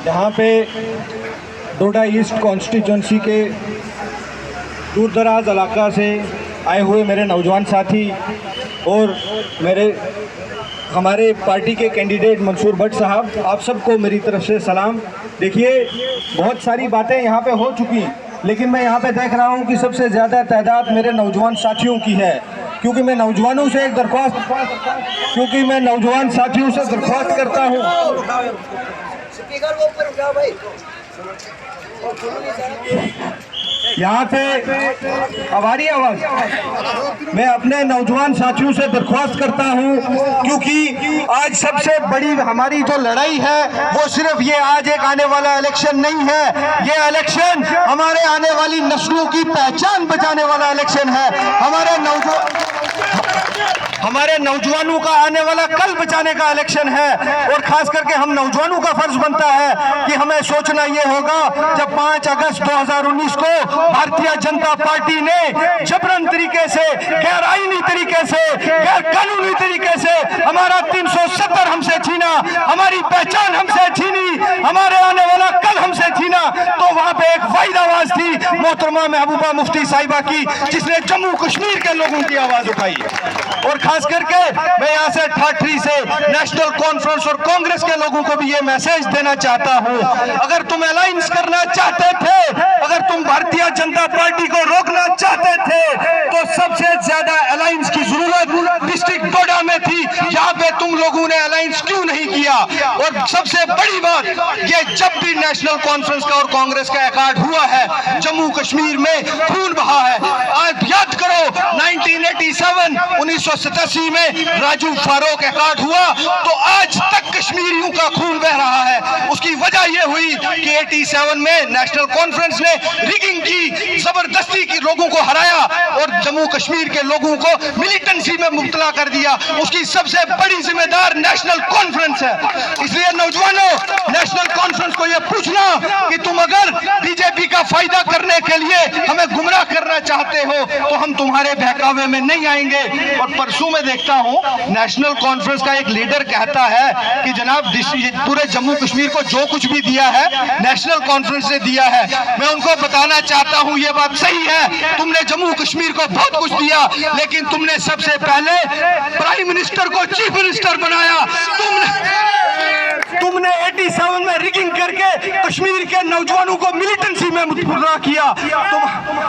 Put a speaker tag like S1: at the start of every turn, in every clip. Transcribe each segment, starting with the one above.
S1: यहाँ पे डोडा east constituency के दूर दराज इलाका से आए हुए मेरे नौजवान साथी और हमारे पार्टी के कैंडिडेट मंसूर भट्ट साहब, आप सबको मेरी तरफ से सलाम। देखिए, बहुत सारी बातें यहाँ पे हो चुकी, लेकिन मैं यहाँ पे देख रहा हूँ कि सबसे ज़्यादा तादाद मेरे नौजवान साथियों की है, क्योंकि मैं नौजवानों से दरख्वास्त करता हूँ। यहाँ पे अब आ रही है आवाज। मैं अपने नौजवान साथियों से दरख्वास्त करता हूँ, क्योंकि आज सबसे बड़ी हमारी जो लड़ाई है वो सिर्फ ये आज एक आने वाला इलेक्शन नहीं है, ये इलेक्शन हमारे आने वाली नस्लों की पहचान बचाने वाला इलेक्शन है। हमारे नौजवानों का आने वाला कल बचाने का इलेक्शन है, और खास करके हम नौजवानों का फर्ज बनता है कि हमें सोचना ये होगा, जब 5 अगस्त 2019 को भारतीय जनता पार्टी ने जबरन तरीके से, गैर आईनी तरीके से, गैर कानूनी तरीके से हमारा 370 हमसे छीना, हमारी पहचान हमसे छीनी, हमारे आने वाला कल हमसे छीना, तो वहां पे एक वाहिद आवाज थी मोहतरमा महबूबा मुफ्ती साहिबा की, जिसने जम्मू कश्मीर के लोगों की आवाज उठाई। और खास करके मैं यहाँ से ठाठरी से नेशनल कॉन्फ्रेंस और कांग्रेस के लोगों को भी ये मैसेज देना चाहता हूँ, अगर तुम अलायंस करना चाहते थे, अगर तुम भारतीय जनता पार्टी को रोकना चाहते थे, तो सबसे ज्यादा अलायंस की जरूरत डिस्ट्रिक्ट डोडा में थी। यहाँ पे तुम लोगों ने अलायंस क्यों नहीं किया? और सबसे बड़ी बात ये, जब भी नेशनल कॉन्फ्रेंस का और कांग्रेस का अकार्ड हुआ है, जम्मू कश्मीर में खून बहा है। आज याद करो 1987 में राजू फारूक अकार्ड हुआ, तो आज तक कश्मीरियों का खून बह रहा है। उसकी वजह यह हुई कि 87 में नेशनल कॉन्फ्रेंस ने रिगिंग की, जबरदस्ती की लोगों को हराया और जम्मू कश्मीर के लोगों को मिलिटेंसी में मुब्तला कर दिया। उसकी सबसे बड़ी जिम्मेदार नेशनल कॉन्फ्रेंस है। इसलिए नौजवानों, नेशनल कॉन्फ्रेंस को यह पूछना कि तुम अगर बीजेपी का फायदा करने के लिए हमें गुमराह करना चाहते हो, तो हम तुम्हारे बहकावे में नहीं आएंगे। और परसों में देखता हूं नेशनल कॉन्फ्रेंस का एक लीडर कहता है कि जनाब पूरे जम्मू कश्मीर को जो कुछ भी दिया है नेशनल कॉन्फ्रेंस ने दिया है। मैं उनको बताना चाहता हूं ये बात सही है, तुमने जम्मू कश्मीर को बहुत कुछ दिया, लेकिन तुमने सबसे पहले प्राइम मिनिस्टर को चीफ मिनिस्टर बनाया। तुमने 87 में रिगिंग करके कश्मीर के नौजवानों को मिलिटेंसी में मुब्तला किया।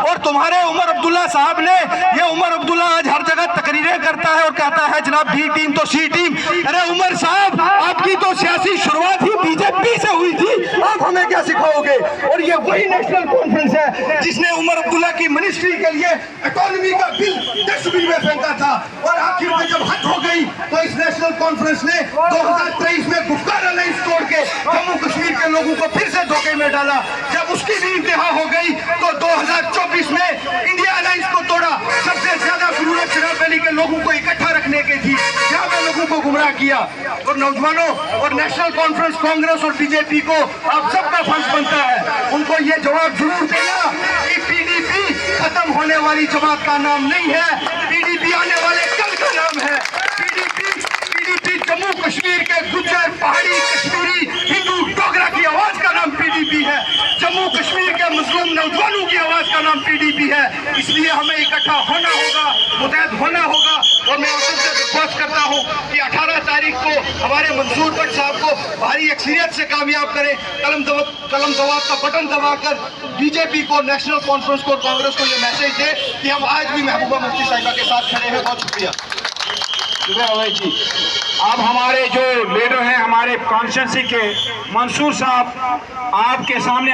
S1: और तुम्हारे उमर अब्दुल्ला साहब ने, ये उमर अब्दुल्ला आज हर जगह तकरीरें करता है और कहता है जनाब बी टीम तो सी टीम। अरे उमर साहब, आपकी तो सियासी शुरुआत ही बीजेपी से हुई थी, आप हमें क्या सिखाओगे? और ये वही नेशनल कॉन्फ्रेंस है जिसने उमर अब्दुल्ला की मिनिस्ट्री के लिए इकोनॉमी का बिल डस्टबिन में फेंका था, और आखिर में जब हद हो गई तो इस नेशनल कॉन्फ्रेंस ने 2023 में गुफ्तार अलायंस तोड़ के जम्मू कश्मीर के लोगों को फिर से धोखे में डाला। जब उसकी भी इंतहा हो गई तो 2024 में इंडिया अलायंस को तोड़ा। सबसे ज्यादा जरूरत चिराग वैली के लोगों को इकट्ठा रखने की थी, यहाँ पे लोगों को गुमराह किया। और नौजवानों और नेशनल कॉन्फ्रेंस, कांग्रेस और बीजेपी को आप सबका फर्ज बनता है उनको ये जवाब जरूर देना कि पीडीपी खत्म होने वाली जमात का नाम नहीं है, पीडीपी आने वाले कल का नाम है। पीडीपी जम्मू कश्मीर के गुज्जर, पहाड़ी, कश्मीरी, हिंदू, डोगरा की आवाज का नाम पीडीपी है। जम्मू कश्मीर के मुस्लिम नौजवानों की आवाज का नाम पीडीपी है। इसलिए हमें इकट्ठा होना होगा, मुतहद होना होगा। और मैं आप सबसे दरख्वास्त करता हूँ कि 18 तारीख को हमारे मंसूर भट्ट साहब को भारी अक्सरियत से कामयाब करें। कलम दबाव का बटन दबाकर बीजेपी को, नेशनल कॉन्फ्रेंस को और कांग्रेस को ये मैसेज दे कि हम आज भी महबूबा मुफ्ती साहिबा के साथ खड़े हैं। बहुत शुक्रिया।
S2: जी, अब हमारे जो लीडर हैं हमारे कॉन्स्टिट्यूंसी के, मंसूर साहब आपके सामने